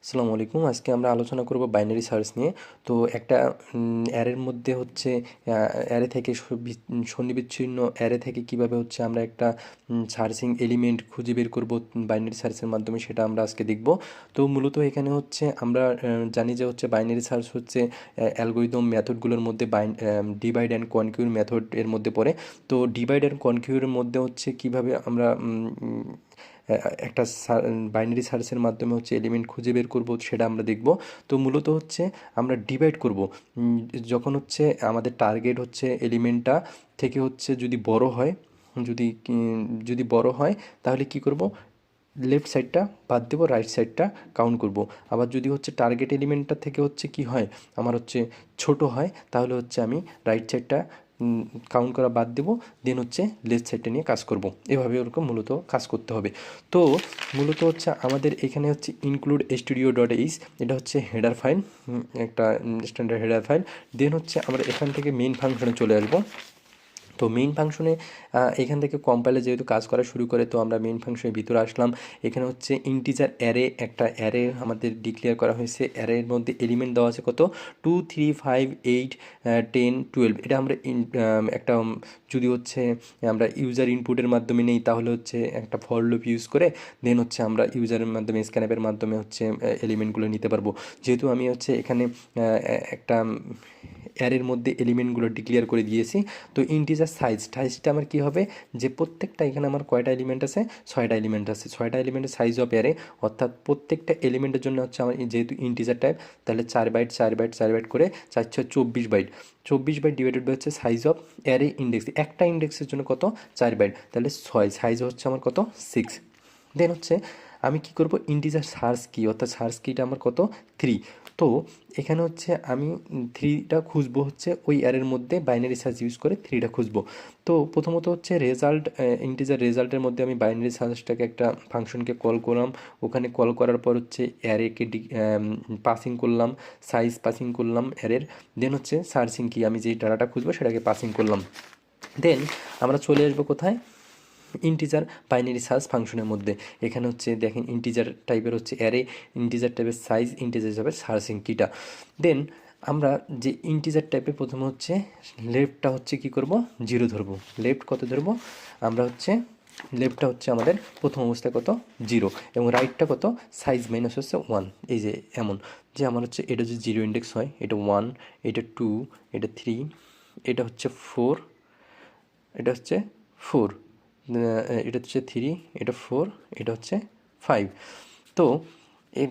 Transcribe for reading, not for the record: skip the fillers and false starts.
আসসালামু আলাইকুম। আজকে আমরা আলোচনা করব বাইনারি সার্চ নিয়ে। তো একটা অ্যারের মধ্যে হচ্ছে অ্যারে থেকে সন্নিবিচ্ছিন্ন অ্যারে থেকে কিভাবে হচ্ছে আমরা একটা সার্চিং এলিমেন্ট খুঁজে বের করব বাইনারি সার্চের মাধ্যমে, সেটা আমরা আজকে দেখব। তো মূলত এখানে হচ্ছে আমরা জানি যে হচ্ছে বাইনারি সার্চ হচ্ছে অ্যালগরিদম মেথডগুলোর মধ্যে ডিভাইড অ্যান্ড কনকিউর মেথড এর মধ্যে পড়ে। তো ডিভাইড অ্যান্ড কনকিউরের মধ্যে হচ্ছে কিভাবে আমরা একটা বাইনারি সার্চের মাধ্যমে হচ্ছে এলিমেন্ট খুঁজে বের করব, সেটা আমরা দেখব। তো মূলত হচ্ছে আমরা ডিভাইড করব যখন হচ্ছে আমাদের টার্গেট হচ্ছে এলিমেন্টটা থেকে হচ্ছে যদি বড় হয়, যদি যদি বড় হয় তাহলে কি করব, লেফট সাইডটা বাদ দেবো, রাইট সাইডটা কাউন্ট করব। আবার যদি হচ্ছে টার্গেট এলিমেন্টটা থেকে হচ্ছে কি হয়, আমার হচ্ছে ছোট হয়, তাহলে হচ্ছে আমি রাইট সাইডটা কাউন্ট করা বাদ দেবো, দেন হচ্ছে লেফট সাইডটা নিয়ে কাজ করব। এভাবে ওরকম মূলত কাজ করতে হবে। তো মূলত হচ্ছে আমাদের এখানে হচ্ছে ইনক্লুড স্টুডিও ডট এইচ, এটা হচ্ছে হেডার ফাইল, একটা স্ট্যান্ডার্ড হেডার ফাইল। দেন হচ্ছে আমরা এখান থেকে মেইন ফাংশনে চলে আসবো। তো মেইন ফাংশনে এখান থেকে কম্পাইলে যেহেতু কাজ করা শুরু করে, তো আমরা মেইন ফাংশনের ভিতরে আসলাম। এখানে হচ্ছে ইন্টিজার অ্যারে, একটা অ্যারে আমাদের ডিক্লেয়ার করা হয়েছে। অ্যারের মধ্যে এলিমেন্ট দেওয়া আছে কত, 2 3 5 8 10 12। এটা আমরা একটা যদি হচ্ছে আমরা ইউজার ইনপুটের মাধ্যমে নেই, তাহলে হচ্ছে একটা ফর লুপ ইউজ করে দেন হচ্ছে আমরা ইউজারের মাধ্যমে স্ক্যানঅ্যাপের মাধ্যমে হচ্ছে এলিমেন্টগুলো নিতে পারবো। যেহেতু আমি হচ্ছে এখানে একটা অ্যারের মধ্যে এলিমেন্টগুলো ডিক্লেয়ার করে দিয়েছি, তো ইন্টিজার সাইজটা আমার কী হবে, যে প্রত্যেকটা এখানে আমার কয়টা এলিমেন্ট আছে, 6টা এলিমেন্ট আছে, 6টা এলিমেন্টের সাইজ অফ অ্যারে, অর্থাৎ প্রত্যেকটা এলিমেন্টের জন্য হচ্ছে আমার যেহেতু ইন্টিজার টাইপ, তাহলে 4 বাইট 4 বাইট 4 বাইট করে 4 6 24 বাইট, 24 বাইট ডিভাইডেড বাই হচ্ছে সাইজ অফ অ্যারে ইন্ডেক্স, একটা ইন্ডেক্সের জন্য কত, 4 বাইট, তাহলে 6, সাইজ হচ্ছে আমার কত, 6। দেন হচ্ছে আমি কি করব, ইন্টিজার সার্চ কি, অর্থাৎ সার্চ কিটা আমার কত, 3। তো এখানে হচ্ছে আমি 3টা খুঁজবো, হচ্ছে ওই অ্যারের মধ্যে বাইনারি সার্চ ইউজ করে 3টা খুঁজবো। তো প্রথমত হচ্ছে রেজাল্ট, ইন্টিজার রেজাল্টের মধ্যে আমি বাইনারি সার্চটাকে একটা ফাংশনকে কল করলাম। ওখানে কল করার পর হচ্ছে অ্যারেকে পাসিং করলাম, সাইজ পাসিং করলাম অ্যারের। দেন হচ্ছে সার্চিং কি, আমি যেই ডাটাটা খুঁজবো সেটাকে পাসিং করলাম। দেন আমরা চলে আসবো কোথায়, ইন্টিজার বাইনারি সার্চ ফাংশনের মধ্যে। এখানে হচ্ছে দেখেন ইন্টিজার টাইপের হচ্ছে অ্যারে, ইন্টিজার টাইপের সাইজ, ইন্টিজার টাইপের সার্চিং কিটা। দেন আমরা যে ইন্টিজার টাইপে প্রথমে হচ্ছে লেফটটা হচ্ছে কি করব, 0 ধরবো। লেফট কত ধরবো, আমরা হচ্ছে লেফটটা হচ্ছে আমাদের প্রথম অবস্থায় কত, 0, এবং রাইটটা কত, সাইজ মাইনাস হচ্ছে 1। এই যে এমন, যে আমার হচ্ছে এটা যদি 0 ইন্ডেক্স হয়, এটা 1, এটা 2, এটা 3, এটা হচ্ছে 4, এটা হচ্ছে 4, এটা হচ্ছে 3, এটা 4, এটা হচ্ছে 5। তো এর